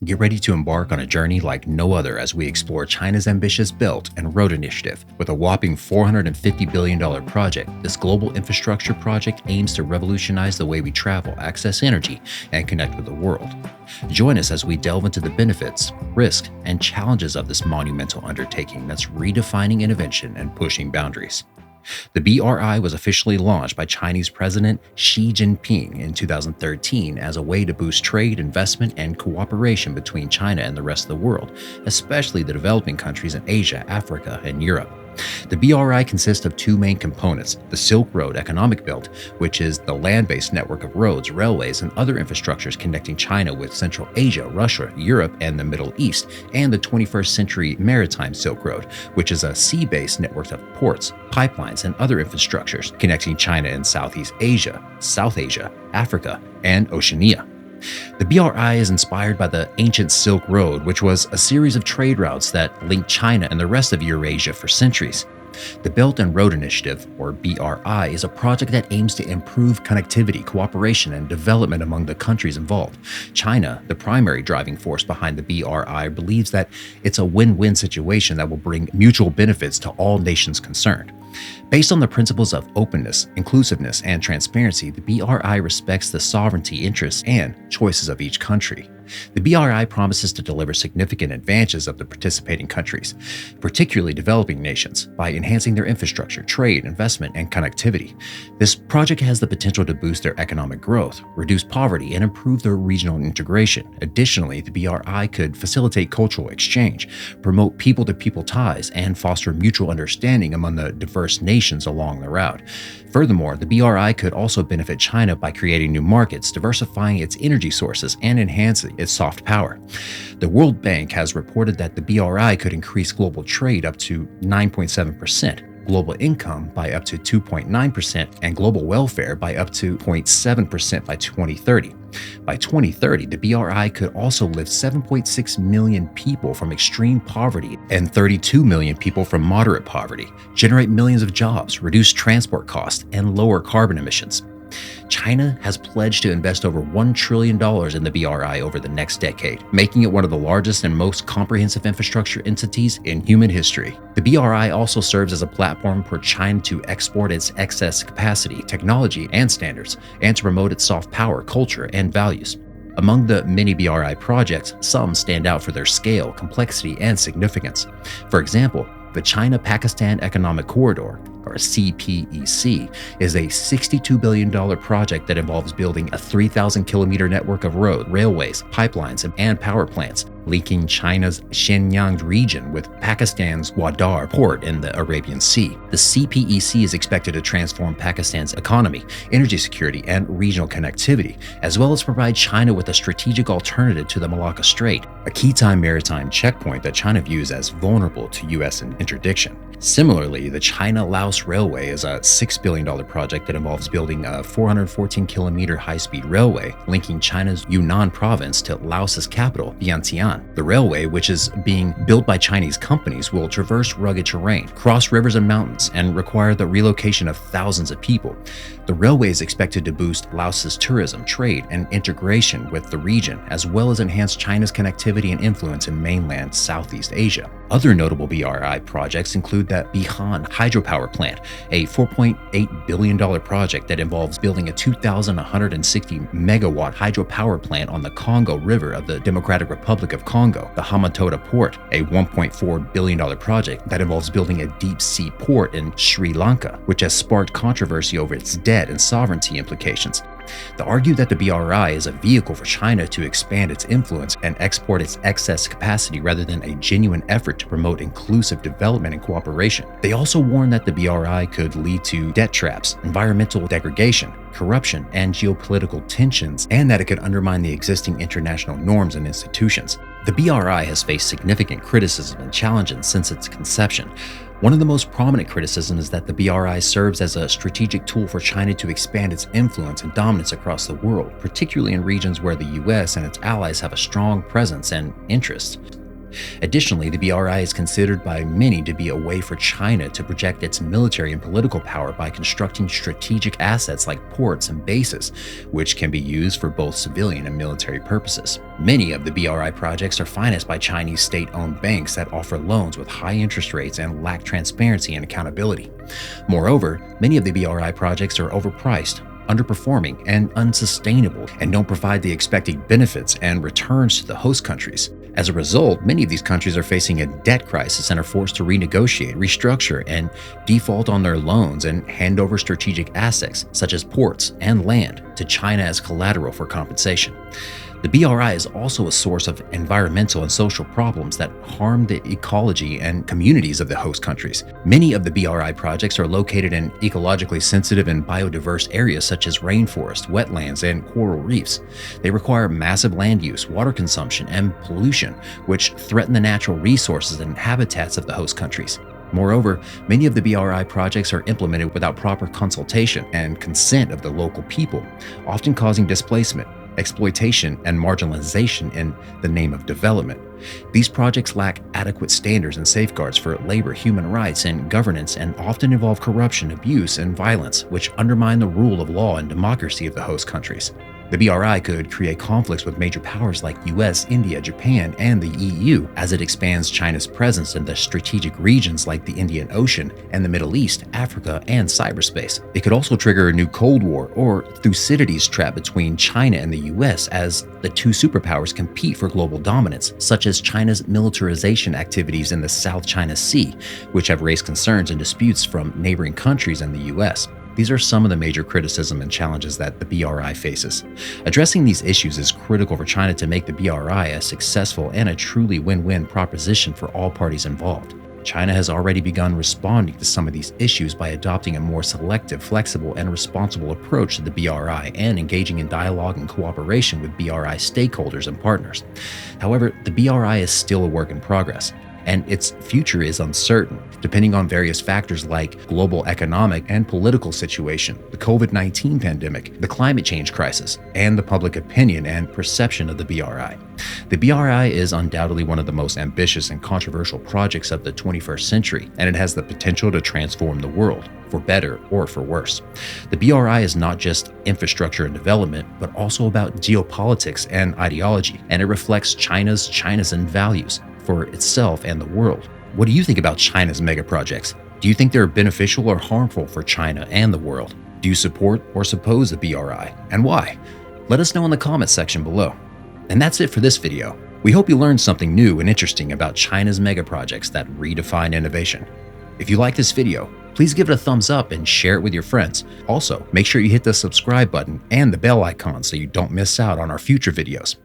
Get ready to embark on a journey like no other as we explore China's ambitious Belt and Road Initiative. With a whopping $450 billion project, this global infrastructure project aims to revolutionize the way we travel, access energy, and connect with the world. Join us as we delve into the benefits, risks, and challenges of this monumental undertaking that's redefining innovation and pushing boundaries. The BRI was officially launched by Chinese President Xi Jinping in 2013 as a way to boost trade, investment, and cooperation between China and the rest of the world, especially the developing countries in Asia, Africa, and Europe. The BRI consists of two main components: the Silk Road Economic Belt, which is the land-based network of roads, railways, and other infrastructures connecting China with Central Asia, Russia, Europe, and the Middle East, and the 21st Century Maritime Silk Road, which is a sea-based network of ports, pipelines, and other infrastructures connecting China and Southeast Asia, South Asia, Africa, and Oceania. The BRI is inspired by the ancient Silk Road, which was a series of trade routes that linked China and the rest of Eurasia for centuries. The Belt and Road Initiative, or BRI, is a project that aims to improve connectivity, cooperation, and development among the countries involved. China, the primary driving force behind the BRI, believes that it's a win-win situation that will bring mutual benefits to all nations concerned. Based on the principles of openness, inclusiveness, and transparency, the BRI respects the sovereignty, interests, and choices of each country. The BRI promises to deliver significant advantages of the participating countries, particularly developing nations, by enhancing their infrastructure, trade, investment, and connectivity. This project has the potential to boost their economic growth, reduce poverty, and improve their regional integration. Additionally, the BRI could facilitate cultural exchange, promote people-to-people ties, and foster mutual understanding among the diverse nations along the route. Furthermore, the BRI could also benefit China by creating new markets, diversifying its energy sources, and enhancing its soft power. The World Bank has reported that the BRI could increase global trade up to 9.7%, global income by up to 2.9%, and global welfare by up to 0.7% by 2030. By 2030, the BRI could also lift 7.6 million people from extreme poverty and 32 million people from moderate poverty, generate millions of jobs, reduce transport costs, and lower carbon emissions. China has pledged to invest over $1 trillion in the BRI over the next decade, making it one of the largest and most comprehensive infrastructure entities in human history. The BRI also serves as a platform for China to export its excess capacity, technology, and standards, and to promote its soft power, culture, and values. Among the many BRI projects, some stand out for their scale, complexity, and significance. For example, the China-Pakistan Economic Corridor, or CPEC, is a $62 billion project that involves building a 3,000-kilometer network of road, railways, pipelines, and power plants, linking China's Shenyang region with Pakistan's Gwadar port in the Arabian Sea. The CPEC is expected to transform Pakistan's economy, energy security, and regional connectivity, as well as provide China with a strategic alternative to the Malacca Strait, a key maritime checkpoint that China views as vulnerable to U.S. interdiction. Similarly, the China-Laos Railway is a $6 billion project that involves building a 414-kilometer high-speed railway linking China's Yunnan province to Laos's capital, Vientiane. The railway, which is being built by Chinese companies, will traverse rugged terrain, cross rivers and mountains, and require the relocation of thousands of people. The railway is expected to boost Laos's tourism, trade, and integration with the region, as well as enhance China's connectivity and influence in mainland Southeast Asia. Other notable BRI projects include the Bihan hydropower plant, a $4.8 billion project that involves building a 2,160 megawatt hydropower plant on the Congo River of the Democratic Republic of Congo, the Hamamatota port, a $1.4 billion project that involves building a deep sea port in Sri Lanka, which has sparked controversy over its debt and sovereignty implications. They argue that the BRI is a vehicle for China to expand its influence and export its excess capacity rather than a genuine effort to promote inclusive development and cooperation. They also warn that the BRI could lead to debt traps, environmental degradation, corruption, and geopolitical tensions, and that it could undermine the existing international norms and institutions. The BRI has faced significant criticism and challenges since its conception. One of the most prominent criticisms is that the BRI serves as a strategic tool for China to expand its influence and dominance across the world, particularly in regions where the US and its allies have a strong presence and interest. Additionally, the BRI is considered by many to be a way for China to project its military and political power by constructing strategic assets like ports and bases, which can be used for both civilian and military purposes. Many of the BRI projects are financed by Chinese state-owned banks that offer loans with high interest rates and lack transparency and accountability. Moreover, many of the BRI projects are overpriced, underperforming, and unsustainable, and don't provide the expected benefits and returns to the host countries. As a result, many of these countries are facing a debt crisis and are forced to renegotiate, restructure, and default on their loans and hand over strategic assets, such as ports and land, to China as collateral for compensation. The BRI is also a source of environmental and social problems that harm the ecology and communities of the host countries. Many of the BRI projects are located in ecologically sensitive and biodiverse areas such as rainforests, wetlands, and coral reefs. They require massive land use, water consumption, and pollution, which threaten the natural resources and habitats of the host countries. Moreover, many of the BRI projects are implemented without proper consultation and consent of the local people, often causing displacement, exploitation, and marginalization in the name of development. These projects lack adequate standards and safeguards for labor, human rights, and governance, and often involve corruption, abuse, and violence, which undermine the rule of law and democracy of the host countries. The BRI could create conflicts with major powers like US, India, Japan, and the EU as it expands China's presence in the strategic regions like the Indian Ocean and the Middle East, Africa, and cyberspace. It could also trigger a new Cold War or Thucydides trap between China and the US as the two superpowers compete for global dominance, such as China's militarization activities in the South China Sea, which have raised concerns and disputes from neighboring countries and the US. These are some of the major criticism and challenges that the BRI faces. Addressing these issues is critical for China to make the BRI a successful and a truly win-win proposition for all parties involved. China has already begun responding to some of these issues by adopting a more selective, flexible, and responsible approach to the BRI and engaging in dialogue and cooperation with BRI stakeholders and partners. However, the BRI is still a work in progress, and its future is uncertain, depending on various factors like global economic and political situation, the COVID-19 pandemic, the climate change crisis, and the public opinion and perception of the BRI. The BRI is undoubtedly one of the most ambitious and controversial projects of the 21st century, and it has the potential to transform the world, for better or for worse. The BRI is not just infrastructure and development, but also about geopolitics and ideology, and it reflects China's values for itself and the world. What do you think about China's mega projects? Do you think they're beneficial or harmful for China and the world? Do you support or oppose the BRI, and why? Let us know in the comments section below. And that's it for this video. We hope you learned something new and interesting about China's mega projects that redefine innovation. If you like this video, please give it a thumbs up and share it with your friends. Also, make sure you hit the subscribe button and the bell icon so you don't miss out on our future videos.